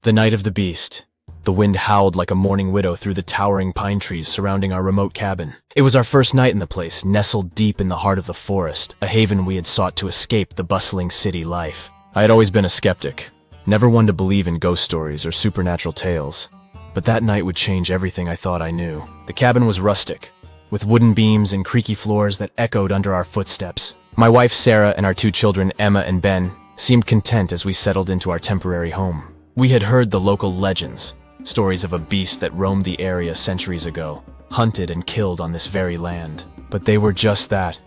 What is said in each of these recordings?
The night of the beast. The wind howled like a mourning widow through the towering pine trees surrounding our remote cabin. It was our first night in the place, nestled deep in the heart of the forest, a haven we had sought to escape the bustling city life. I had always been a skeptic, never one to believe in ghost stories or supernatural tales. But that night would change everything I thought I knew. The cabin was rustic, with wooden beams and creaky floors that echoed under our footsteps. My wife Sarah and our two children, Emma and Ben, seemed content as we settled into our temporary home. We had heard the local legends, stories of a beast that roamed the area centuries ago, hunted and killed on this very land. But they were just that.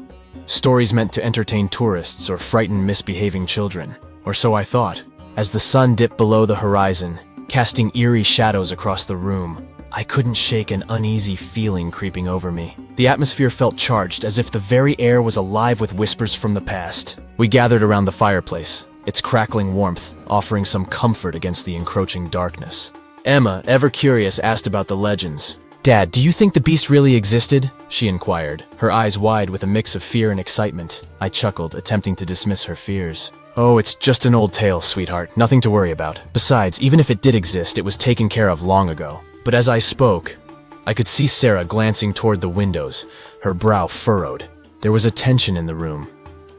Stories meant to entertain tourists or frighten misbehaving children. Or so I thought. As the sun dipped below the horizon, casting eerie shadows across the room, I couldn't shake an uneasy feeling creeping over me. The atmosphere felt charged, as if the very air was alive with whispers from the past. We gathered around the fireplace, its crackling warmth offering some comfort against the encroaching darkness. Emma, ever curious, asked about the legends. "Dad, do you think the beast really existed?" she inquired, her eyes wide with a mix of fear and excitement. I chuckled, attempting to dismiss her fears. "Oh, it's just an old tale, sweetheart. Nothing to worry about. Besides, even if it did exist, it was taken care of long ago." But as I spoke, I could see Sarah glancing toward the windows, her brow furrowed. There was a tension in the room,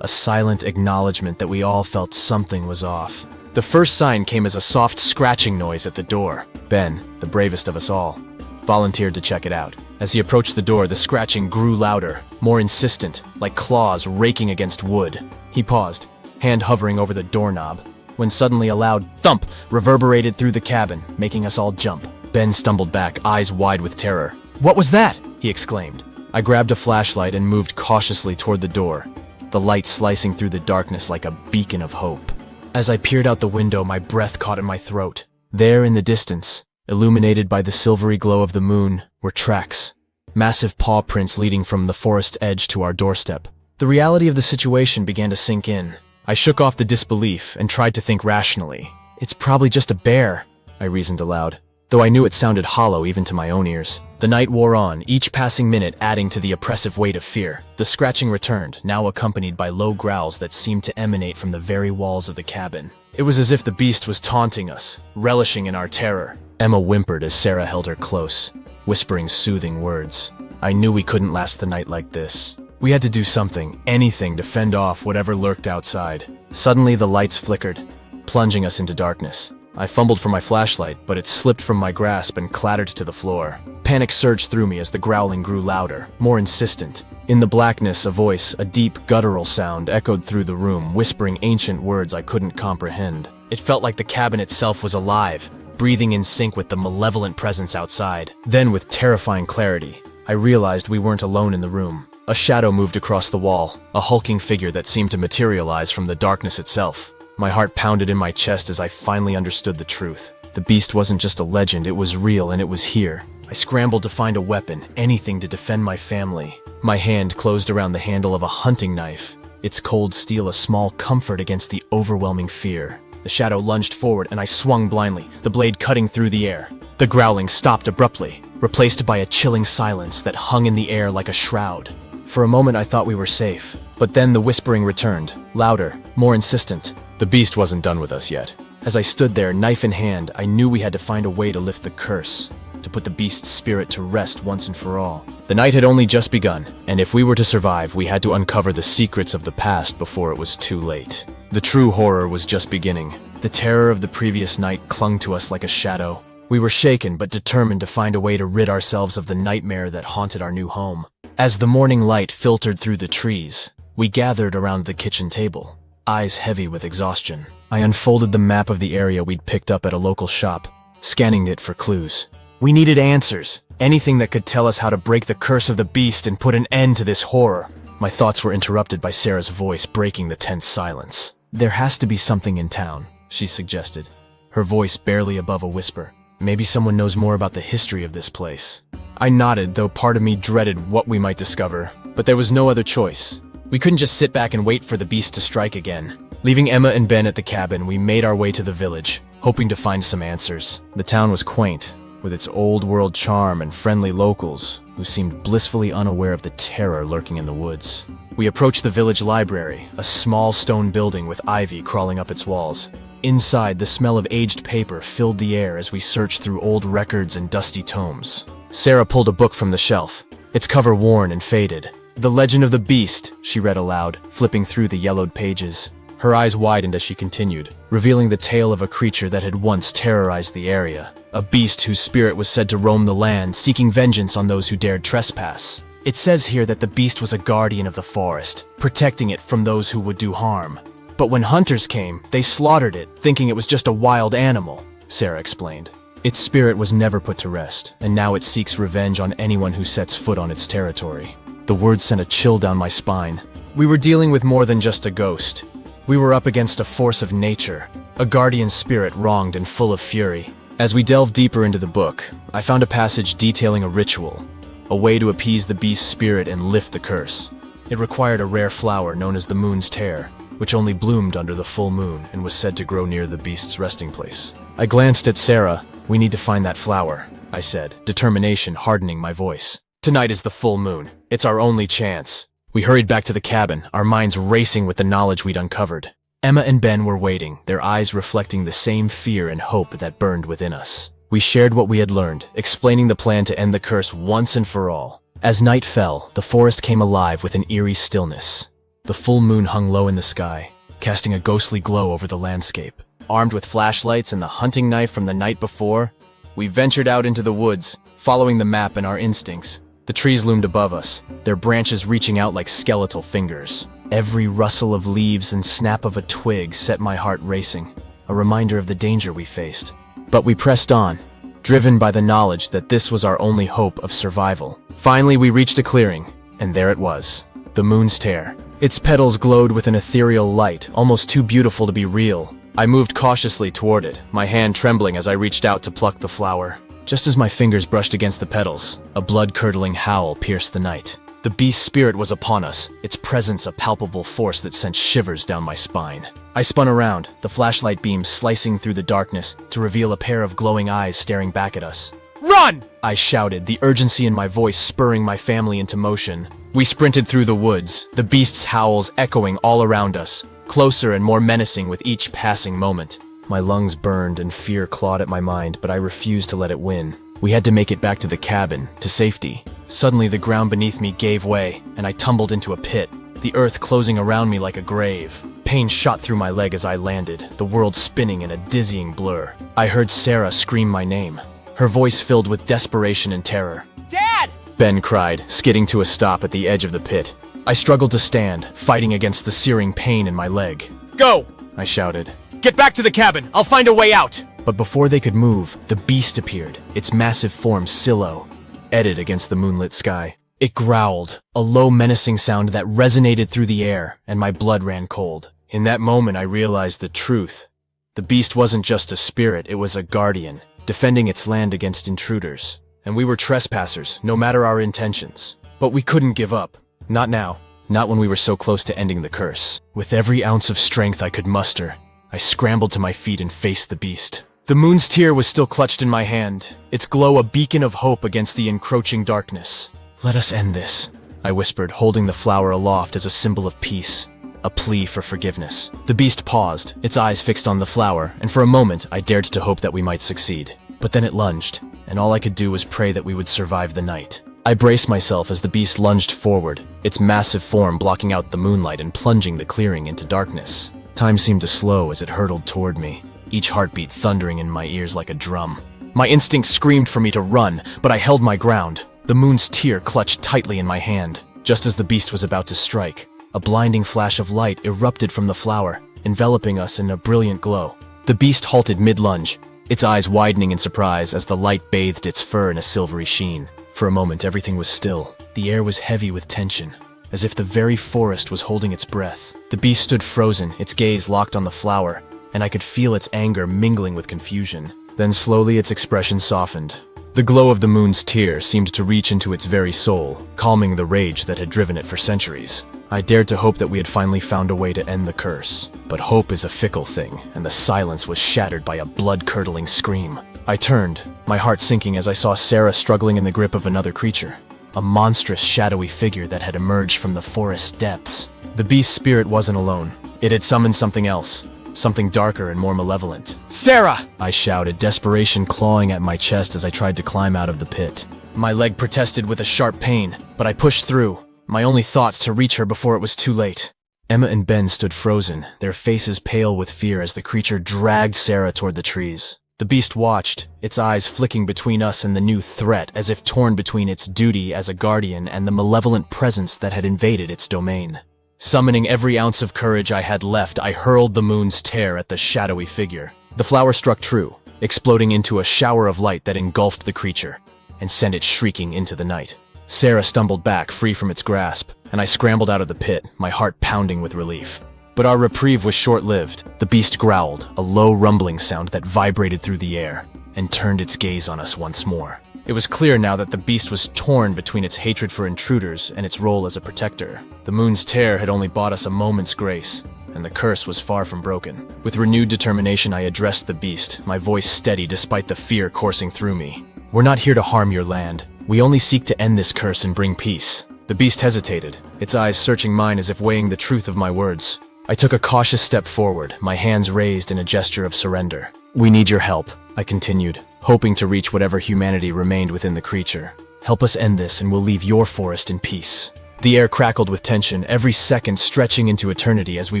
a silent acknowledgement that we all felt something was off. The first sign came as a soft scratching noise at the door. Ben, the bravest of us all, volunteered to check it out. As he approached the door, the scratching grew louder, more insistent, like claws raking against wood. He paused, hand hovering over the doorknob, when suddenly a loud thump reverberated through the cabin, making us all jump. Ben stumbled back, eyes wide with terror. "What was that?" he exclaimed. I grabbed a flashlight and moved cautiously toward the door, the light slicing through the darkness like a beacon of hope. As I peered out the window, my breath caught in my throat. There in the distance, illuminated by the silvery glow of the moon, were tracks. Massive paw prints leading from the forest edge to our doorstep. The reality of the situation began to sink in. I shook off the disbelief and tried to think rationally. "It's probably just a bear," I reasoned aloud, though I knew it sounded hollow even to my own ears. The night wore on, each passing minute adding to the oppressive weight of fear. The scratching returned, now accompanied by low growls that seemed to emanate from the very walls of the cabin. It was as if the beast was taunting us, relishing in our terror. Emma whimpered as Sarah held her close, whispering soothing words. I knew we couldn't last the night like this. We had to do something, anything, to fend off whatever lurked outside. Suddenly the lights flickered, plunging us into darkness. I fumbled for my flashlight, but it slipped from my grasp and clattered to the floor. Panic surged through me as the growling grew louder, more insistent. In the blackness, a voice, a deep, guttural sound, echoed through the room, whispering ancient words I couldn't comprehend. It felt like the cabin itself was alive, breathing in sync with the malevolent presence outside. Then, with terrifying clarity, I realized we weren't alone in the room. A shadow moved across the wall, a hulking figure that seemed to materialize from the darkness itself. My heart pounded in my chest as I finally understood the truth. The beast wasn't just a legend, it was real, and it was here. I scrambled to find a weapon, anything to defend my family. My hand closed around the handle of a hunting knife, its cold steel a small comfort against the overwhelming fear. The shadow lunged forward and I swung blindly, the blade cutting through the air. The growling stopped abruptly, replaced by a chilling silence that hung in the air like a shroud. For a moment I thought we were safe, but then the whispering returned, louder, more insistent. The beast wasn't done with us yet. As I stood there, knife in hand, I knew we had to find a way to lift the curse, to put the beast's spirit to rest once and for all. The night had only just begun, and if we were to survive, we had to uncover the secrets of the past before it was too late. The true horror was just beginning. The terror of the previous night clung to us like a shadow. We were shaken but determined to find a way to rid ourselves of the nightmare that haunted our new home. As the morning light filtered through the trees, we gathered around the kitchen table, eyes heavy with exhaustion. I unfolded the map of the area we'd picked up at a local shop, scanning it for clues. We needed answers, anything that could tell us how to break the curse of the beast and put an end to this horror. My thoughts were interrupted by Sarah's voice breaking the tense silence. "There has to be something in town," she suggested, her voice barely above a whisper. "Maybe someone knows more about the history of this place." I nodded, though part of me dreaded what we might discover, but there was no other choice. We couldn't just sit back and wait for the beast to strike again. Leaving Emma and Ben at the cabin, we made our way to the village, hoping to find some answers. The town was quaint, with its old-world charm and friendly locals who seemed blissfully unaware of the terror lurking in the woods. We approached the village library, a small stone building with ivy crawling up its walls. Inside, the smell of aged paper filled the air as we searched through old records and dusty tomes. Sarah pulled a book from the shelf, its cover worn and faded. "The Legend of the Beast," she read aloud, flipping through the yellowed pages. Her eyes widened as she continued, revealing the tale of a creature that had once terrorized the area. A beast whose spirit was said to roam the land, seeking vengeance on those who dared trespass. It says here that the beast was a guardian of the forest, protecting it from those who would do harm. But when hunters came, they slaughtered it, thinking it was just a wild animal, Sarah explained. Its spirit was never put to rest, and now it seeks revenge on anyone who sets foot on its territory. The words sent a chill down my spine. We were dealing with more than just a ghost. We were up against a force of nature, a guardian spirit wronged and full of fury. As we delved deeper into the book, I found a passage detailing a ritual, a way to appease the beast's spirit and lift the curse. It required a rare flower known as the moon's tear, which only bloomed under the full moon and was said to grow near the beast's resting place. I glanced at Sarah. "We need to find that flower," I said, determination hardening my voice. "Tonight is the full moon. It's our only chance." We hurried back to the cabin, our minds racing with the knowledge we'd uncovered. Emma and Ben were waiting, their eyes reflecting the same fear and hope that burned within us. We shared what we had learned, explaining the plan to end the curse once and for all. As night fell, the forest came alive with an eerie stillness. The full moon hung low in the sky, casting a ghostly glow over the landscape. Armed with flashlights and the hunting knife from the night before, we ventured out into the woods, following the map and our instincts. The trees loomed above us, their branches reaching out like skeletal fingers. Every rustle of leaves and snap of a twig set my heart racing, a reminder of the danger we faced. But we pressed on, driven by the knowledge that this was our only hope of survival. Finally, we reached a clearing, and there it was, the moon's tear. Its petals glowed with an ethereal light, almost too beautiful to be real. I moved cautiously toward it, my hand trembling as I reached out to pluck the flower. Just as my fingers brushed against the petals, a blood-curdling howl pierced the night. The beast's spirit was upon us, its presence a palpable force that sent shivers down my spine. I spun around, the flashlight beam slicing through the darkness to reveal a pair of glowing eyes staring back at us. "Run!" I shouted, the urgency in my voice spurring my family into motion. We sprinted through the woods, the beast's howls echoing all around us, closer and more menacing with each passing moment. My lungs burned and fear clawed at my mind, but I refused to let it win. We had to make it back to the cabin, to safety. Suddenly the ground beneath me gave way, and I tumbled into a pit, the earth closing around me like a grave. Pain shot through my leg as I landed, the world spinning in a dizzying blur. I heard Sarah scream my name, her voice filled with desperation and terror. "Dad!" Ben cried, skidding to a stop at the edge of the pit. I struggled to stand, fighting against the searing pain in my leg. "Go!" I shouted. "Get back to the cabin! I'll find a way out!" But before they could move, the beast appeared, its massive form silhouetted against the moonlit sky. It growled, a low menacing sound that resonated through the air, and my blood ran cold. In that moment I realized the truth. The beast wasn't just a spirit, it was a guardian, defending its land against intruders. And we were trespassers, no matter our intentions. But we couldn't give up. Not now. Not when we were so close to ending the curse. With every ounce of strength I could muster, I scrambled to my feet and faced the beast. The moon's tear was still clutched in my hand, its glow a beacon of hope against the encroaching darkness. "Let us end this," I whispered, holding the flower aloft as a symbol of peace, a plea for forgiveness. The beast paused, its eyes fixed on the flower, and for a moment I dared to hope that we might succeed. But then it lunged, and all I could do was pray that we would survive the night. I braced myself as the beast lunged forward, its massive form blocking out the moonlight and plunging the clearing into darkness. Time seemed to slow as it hurtled toward me, each heartbeat thundering in my ears like a drum. My instinct screamed for me to run, but I held my ground, the moon's tear clutched tightly in my hand. Just as the beast was about to strike, a blinding flash of light erupted from the flower, enveloping us in a brilliant glow. The beast halted mid-lunge, its eyes widening in surprise as the light bathed its fur in a silvery sheen. For a moment, everything was still. The air was heavy with tension, as if the very forest was holding its breath. The beast stood frozen, its gaze locked on the flower, and I could feel its anger mingling with confusion. Then slowly its expression softened. The glow of the moon's tear seemed to reach into its very soul, calming the rage that had driven it for centuries. I dared to hope that we had finally found a way to end the curse. But hope is a fickle thing, and the silence was shattered by a blood-curdling scream. I turned, my heart sinking as I saw Sarah struggling in the grip of another creature, a monstrous shadowy figure that had emerged from the forest's depths. The beast's spirit wasn't alone. It had summoned something else, something darker and more malevolent. "Sarah!" I shouted, desperation clawing at my chest as I tried to climb out of the pit. My leg protested with a sharp pain, but I pushed through, my only thought to reach her before it was too late. Emma and Ben stood frozen, their faces pale with fear as the creature dragged Sarah toward the trees. The beast watched, its eyes flicking between us and the new threat as if torn between its duty as a guardian and the malevolent presence that had invaded its domain. Summoning every ounce of courage I had left, I hurled the moon's tear at the shadowy figure. The flower struck true, exploding into a shower of light that engulfed the creature and sent it shrieking into the night. Sarah stumbled back, free from its grasp, and I scrambled out of the pit, my heart pounding with relief. But our reprieve was short-lived. The beast growled, a low rumbling sound that vibrated through the air, and turned its gaze on us once more. It was clear now that the beast was torn between its hatred for intruders and its role as a protector. The moon's tear had only bought us a moment's grace, and the curse was far from broken. With renewed determination, I addressed the beast, my voice steady despite the fear coursing through me. "We're not here to harm your land. We only seek to end this curse and bring peace." The beast hesitated, its eyes searching mine as if weighing the truth of my words. I took a cautious step forward, my hands raised in a gesture of surrender. "We need your help," I continued, hoping to reach whatever humanity remained within the creature. "Help us end this and we'll leave your forest in peace." The air crackled with tension, every second stretching into eternity as we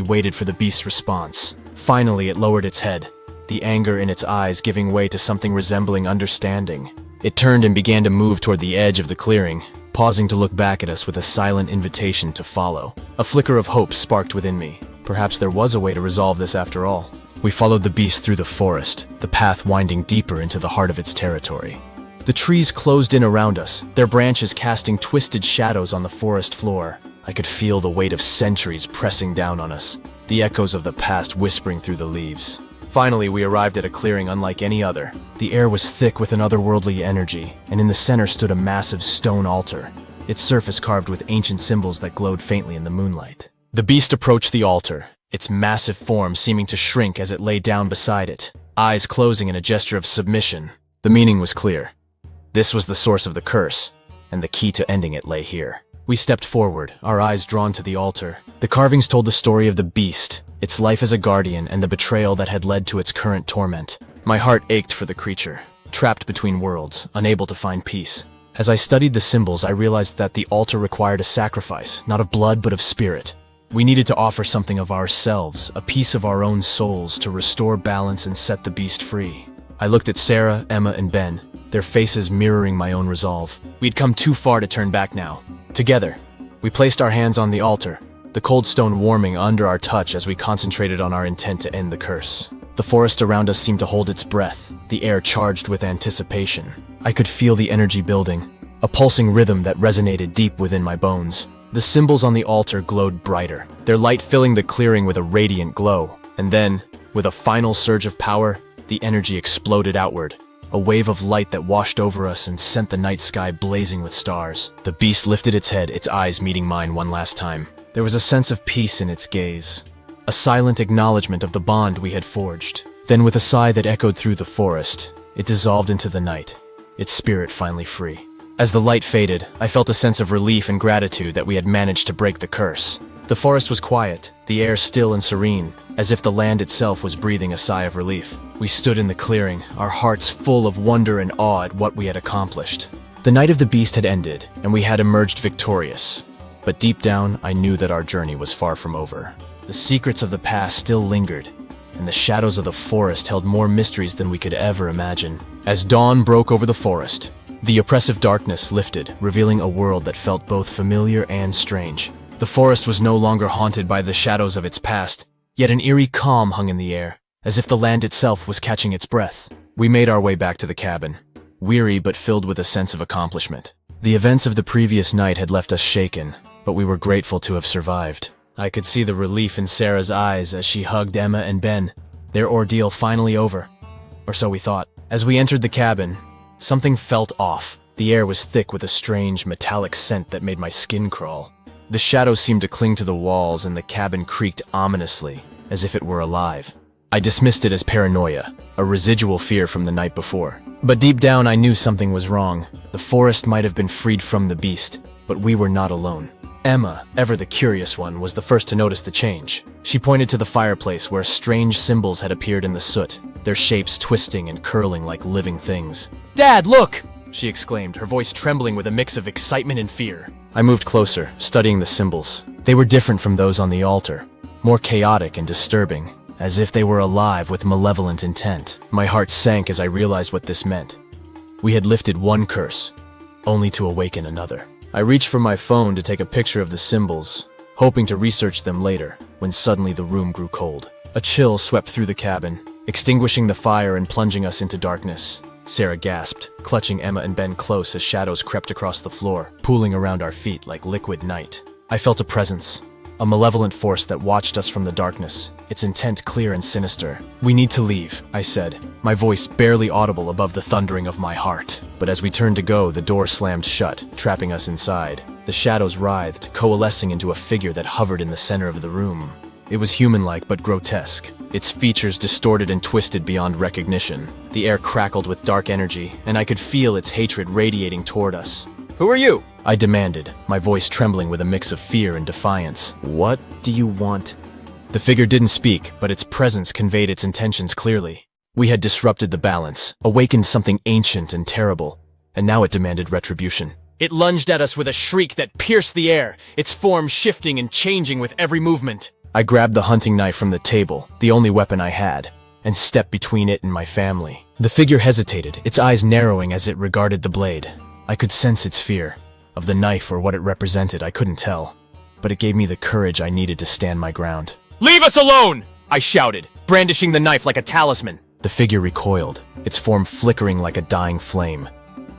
waited for the beast's response. Finally, it lowered its head, the anger in its eyes giving way to something resembling understanding. It turned and began to move toward the edge of the clearing, pausing to look back at us with a silent invitation to follow. A flicker of hope sparked within me. Perhaps there was a way to resolve this after all. We followed the beast through the forest, the path winding deeper into the heart of its territory. The trees closed in around us, their branches casting twisted shadows on the forest floor. I could feel the weight of centuries pressing down on us, the echoes of the past whispering through the leaves. Finally, we arrived at a clearing unlike any other. The air was thick with an otherworldly energy, and in the center stood a massive stone altar, its surface carved with ancient symbols that glowed faintly in the moonlight. The beast approached the altar, its massive form seeming to shrink as it lay down beside it, eyes closing in a gesture of submission. The meaning was clear. This was the source of the curse, and the key to ending it lay here. We stepped forward, our eyes drawn to the altar. The carvings told the story of the beast, its life as a guardian, and the betrayal that had led to its current torment. My heart ached for the creature, trapped between worlds, unable to find peace. As I studied the symbols, I realized that the altar required a sacrifice, not of blood but of spirit. We needed to offer something of ourselves, a piece of our own souls, to restore balance and set the beast free. I looked at Sarah, Emma, and Ben, their faces mirroring my own resolve. We'd come too far to turn back now. Together, we placed our hands on the altar, the cold stone warming under our touch as we concentrated on our intent to end the curse. The forest around us seemed to hold its breath, the air charged with anticipation. I could feel the energy building, a pulsing rhythm that resonated deep within my bones. The symbols on the altar glowed brighter, their light filling the clearing with a radiant glow. And then, with a final surge of power, the energy exploded outward, a wave of light that washed over us and sent the night sky blazing with stars. The beast lifted its head, its eyes meeting mine one last time. There was a sense of peace in its gaze, a silent acknowledgement of the bond we had forged. Then, with a sigh that echoed through the forest, it dissolved into the night, its spirit finally free. As the light faded, I felt a sense of relief and gratitude that we had managed to break the curse. The forest was quiet, the air still and serene, as if the land itself was breathing a sigh of relief. We stood in the clearing, our hearts full of wonder and awe at what we had accomplished. The night of the beast had ended, and we had emerged victorious. But deep down, I knew that our journey was far from over. The secrets of the past still lingered, and the shadows of the forest held more mysteries than we could ever imagine. As dawn broke over the forest, the oppressive darkness lifted, revealing a world that felt both familiar and strange. The forest was no longer haunted by the shadows of its past, yet an eerie calm hung in the air, as if the land itself was catching its breath. We made our way back to the cabin, weary but filled with a sense of accomplishment. The events of the previous night had left us shaken, but we were grateful to have survived. I could see the relief in Sarah's eyes as she hugged Emma and Ben, their ordeal finally over. Or so we thought. As we entered the cabin, something felt off. The air was thick with a strange, metallic scent that made my skin crawl. The shadows seemed to cling to the walls and the cabin creaked ominously, as if it were alive. I dismissed it as paranoia, a residual fear from the night before. But deep down I knew something was wrong. The forest might have been freed from the beast, but we were not alone. Emma, ever the curious one, was the first to notice the change. She pointed to the fireplace where strange symbols had appeared in the soot, their shapes twisting and curling like living things. "Dad, look!" she exclaimed, her voice trembling with a mix of excitement and fear. I moved closer, studying the symbols. They were different from those on the altar, more chaotic and disturbing, as if they were alive with malevolent intent. My heart sank as I realized what this meant. We had lifted one curse, only to awaken another. I reached for my phone to take a picture of the symbols, hoping to research them later, when suddenly the room grew cold. A chill swept through the cabin, extinguishing the fire and plunging us into darkness. Sarah gasped, clutching Emma and Ben close as shadows crept across the floor, pooling around our feet like liquid night. I felt a presence, a malevolent force that watched us from the darkness, its intent clear and sinister. "We need to leave," I said, my voice barely audible above the thundering of my heart. But as we turned to go, the door slammed shut, trapping us inside. The shadows writhed, coalescing into a figure that hovered in the center of the room. It was human-like but grotesque, its features distorted and twisted beyond recognition. The air crackled with dark energy, and I could feel its hatred radiating toward us. "Who are you?" I demanded, my voice trembling with a mix of fear and defiance. "What do you want?" The figure didn't speak, but its presence conveyed its intentions clearly. We had disrupted the balance, awakened something ancient and terrible, and now it demanded retribution. It lunged at us with a shriek that pierced the air, its form shifting and changing with every movement. I grabbed the hunting knife from the table, the only weapon I had, and stepped between it and my family. The figure hesitated, its eyes narrowing as it regarded the blade. I could sense its fear. Of the knife or what it represented, I couldn't tell, but it gave me the courage I needed to stand my ground. "Leave us alone!" I shouted, brandishing the knife like a talisman. The figure recoiled, its form flickering like a dying flame,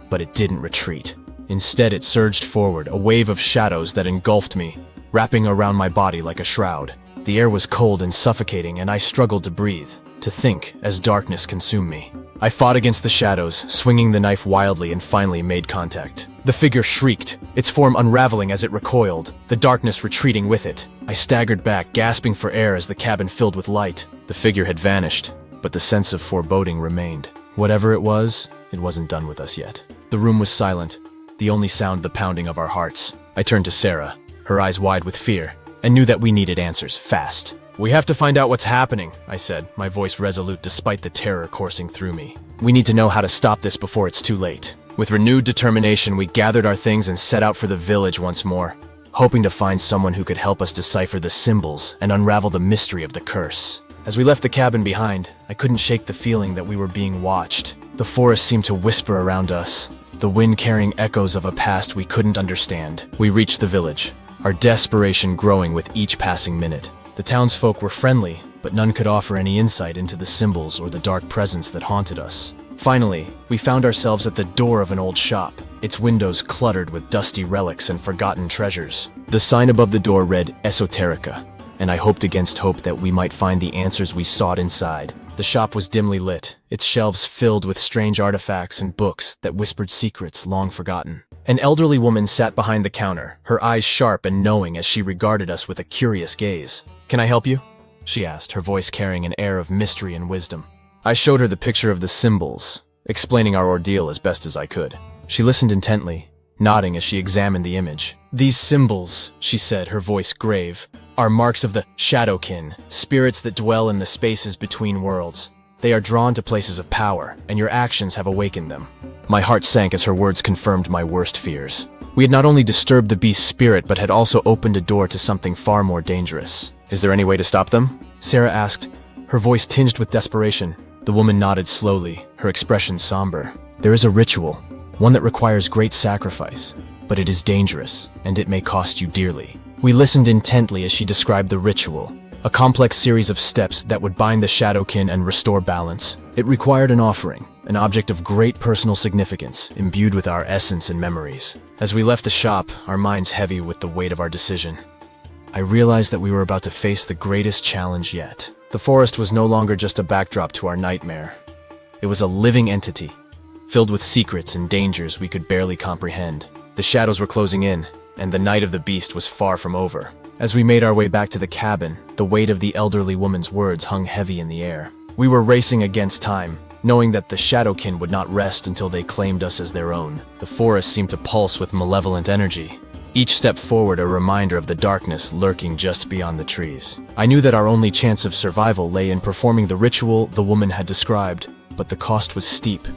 but it didn't retreat. Instead, it surged forward, a wave of shadows that engulfed me, wrapping around my body like a shroud. The air was cold and suffocating, and I struggled to breathe, to think, as darkness consumed me. I fought against the shadows, swinging the knife wildly, and finally made contact. The figure shrieked, its form unraveling as it recoiled, the darkness retreating with it. I staggered back, gasping for air as the cabin filled with light. The figure had vanished, but the sense of foreboding remained. Whatever it wasn't done with us yet. The room was silent, the only sound the pounding of our hearts. I turned to Sarah, her eyes wide with fear, and knew that we needed answers, fast. "We have to find out what's happening," I said, my voice resolute despite the terror coursing through me. "We need to know how to stop this before it's too late." With renewed determination, we gathered our things and set out for the village once more, hoping to find someone who could help us decipher the symbols and unravel the mystery of the curse. As we left the cabin behind, I couldn't shake the feeling that we were being watched. The forest seemed to whisper around us, the wind carrying echoes of a past we couldn't understand. We reached the village, our desperation growing with each passing minute. The townsfolk were friendly, but none could offer any insight into the symbols or the dark presence that haunted us. Finally, we found ourselves at the door of an old shop, its windows cluttered with dusty relics and forgotten treasures. The sign above the door read Esoterica, and I hoped against hope that we might find the answers we sought inside. The shop was dimly lit, its shelves filled with strange artifacts and books that whispered secrets long forgotten. An elderly woman sat behind the counter, her eyes sharp and knowing as she regarded us with a curious gaze. "Can I help you?" she asked, her voice carrying an air of mystery and wisdom. I showed her the picture of the symbols, explaining our ordeal as best as I could. She listened intently, nodding as she examined the image. "These symbols," she said, her voice grave, "are marks of the Shadowkin, spirits that dwell in the spaces between worlds. They are drawn to places of power, and your actions have awakened them." My heart sank as her words confirmed my worst fears. We had not only disturbed the beast's spirit, but had also opened a door to something far more dangerous. "Is there any way to stop them?" Sarah asked, her voice tinged with desperation. The woman nodded slowly, her expression somber. "There is a ritual, one that requires great sacrifice, but it is dangerous, and it may cost you dearly." We listened intently as she described the ritual, a complex series of steps that would bind the Shadowkin and restore balance. It required an offering, an object of great personal significance, imbued with our essence and memories. As we left the shop, our minds heavy with the weight of our decision, I realized that we were about to face the greatest challenge yet. The forest was no longer just a backdrop to our nightmare. It was a living entity, filled with secrets and dangers we could barely comprehend. The shadows were closing in, and the night of the beast was far from over. As we made our way back to the cabin, the weight of the elderly woman's words hung heavy in the air. We were racing against time, knowing that the Shadowkin would not rest until they claimed us as their own. The forest seemed to pulse with malevolent energy, each step forward a reminder of the darkness lurking just beyond the trees. I knew that our only chance of survival lay in performing the ritual the woman had described, but the cost was steep.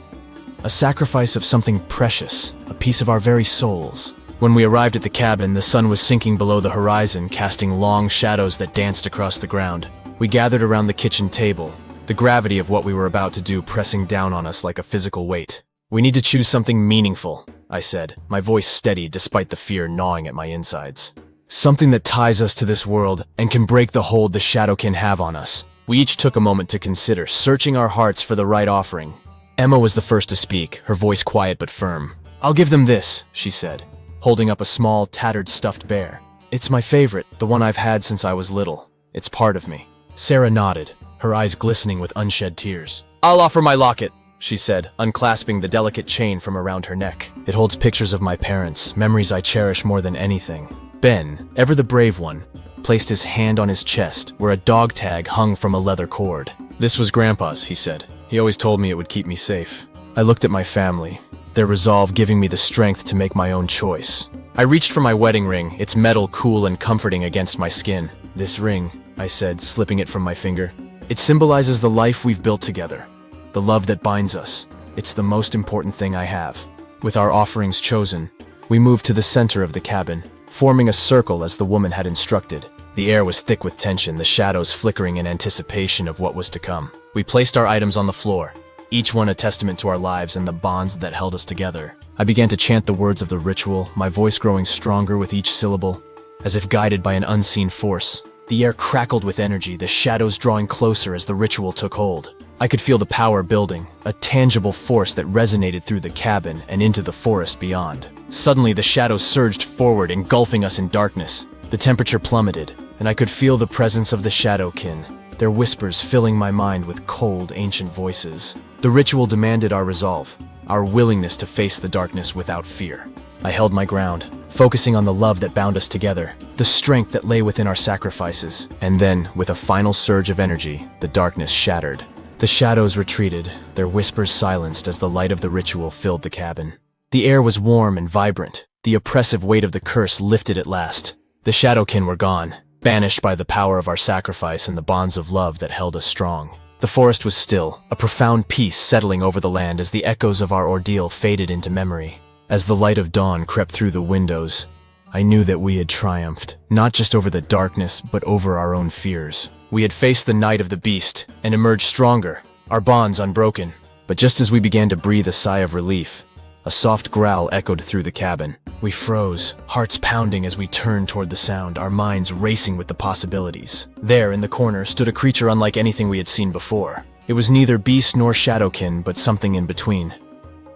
A sacrifice of something precious, a piece of our very souls. When we arrived at the cabin, the sun was sinking below the horizon, casting long shadows that danced across the ground. We gathered around the kitchen table, the gravity of what we were about to do pressing down on us like a physical weight. "We need to choose something meaningful," I said, my voice steady despite the fear gnawing at my insides. "Something that ties us to this world and can break the hold the shadow can have on us." We each took a moment to consider, searching our hearts for the right offering. Emma was the first to speak, her voice quiet but firm. "I'll give them this," she said, holding up a small, tattered stuffed bear. "It's my favorite, the one I've had since I was little. It's part of me." Sarah nodded, her eyes glistening with unshed tears. "I'll offer my locket," she said, unclasping the delicate chain from around her neck. "It holds pictures of my parents, memories I cherish more than anything." Ben, ever the brave one, placed his hand on his chest, where a dog tag hung from a leather cord. "This was Grandpa's," he said. "He always told me it would keep me safe." I looked at my family, their resolve giving me the strength to make my own choice. I reached for my wedding ring, its metal cool and comforting against my skin. "This ring," I said, slipping it from my finger. "It symbolizes the life we've built together, the love that binds us. It's the most important thing I have." With our offerings chosen, we moved to the center of the cabin, forming a circle as the woman had instructed. The air was thick with tension, the shadows flickering in anticipation of what was to come. We placed our items on the floor, each one a testament to our lives and the bonds that held us together. I began to chant the words of the ritual, my voice growing stronger with each syllable, as if guided by an unseen force. The air crackled with energy, the shadows drawing closer as the ritual took hold. I could feel the power building, a tangible force that resonated through the cabin and into the forest beyond. Suddenly, the shadows surged forward, engulfing us in darkness. The temperature plummeted, and I could feel the presence of the Shadowkin, their whispers filling my mind with cold, ancient voices. The ritual demanded our resolve, our willingness to face the darkness without fear. I held my ground, focusing on the love that bound us together, the strength that lay within our sacrifices. And then, with a final surge of energy, the darkness shattered. The shadows retreated, their whispers silenced as the light of the ritual filled the cabin. The air was warm and vibrant, the oppressive weight of the curse lifted at last. The Shadowkin were gone, banished by the power of our sacrifice and the bonds of love that held us strong. The forest was still, a profound peace settling over the land as the echoes of our ordeal faded into memory. As the light of dawn crept through the windows, I knew that we had triumphed, not just over the darkness, but over our own fears. We had faced the night of the beast and emerged stronger, our bonds unbroken. But just as we began to breathe a sigh of relief, a soft growl echoed through the cabin. We froze, hearts pounding as we turned toward the sound, our minds racing with the possibilities. There, in the corner, stood a creature unlike anything we had seen before. It was neither beast nor shadowkin, but something in between.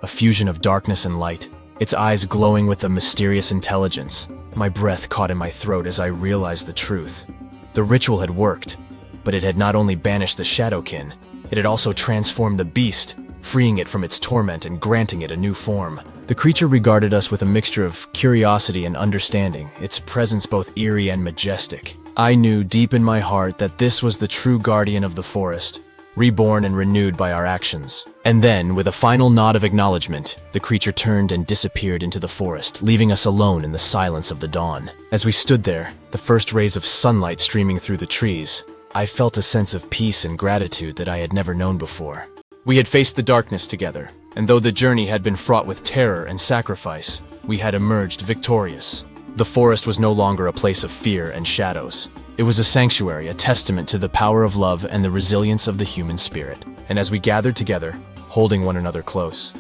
A fusion of darkness and light, its eyes glowing with a mysterious intelligence. My breath caught in my throat as I realized the truth. The ritual had worked, but it had not only banished the shadowkin, it had also transformed the beast, freeing it from its torment and granting it a new form. The creature regarded us with a mixture of curiosity and understanding, its presence both eerie and majestic. I knew deep in my heart that this was the true guardian of the forest, reborn and renewed by our actions. And then, with a final nod of acknowledgement, the creature turned and disappeared into the forest, leaving us alone in the silence of the dawn. As we stood there, the first rays of sunlight streaming through the trees, I felt a sense of peace and gratitude that I had never known before. We had faced the darkness together, and though the journey had been fraught with terror and sacrifice, we had emerged victorious. The forest was no longer a place of fear and shadows. It was a sanctuary, a testament to the power of love and the resilience of the human spirit. And as we gathered together, holding one another close,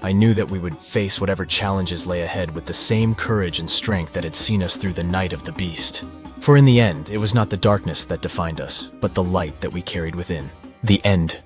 I knew that we would face whatever challenges lay ahead with the same courage and strength that had seen us through the night of the beast. For in the end, it was not the darkness that defined us, but the light that we carried within. The end.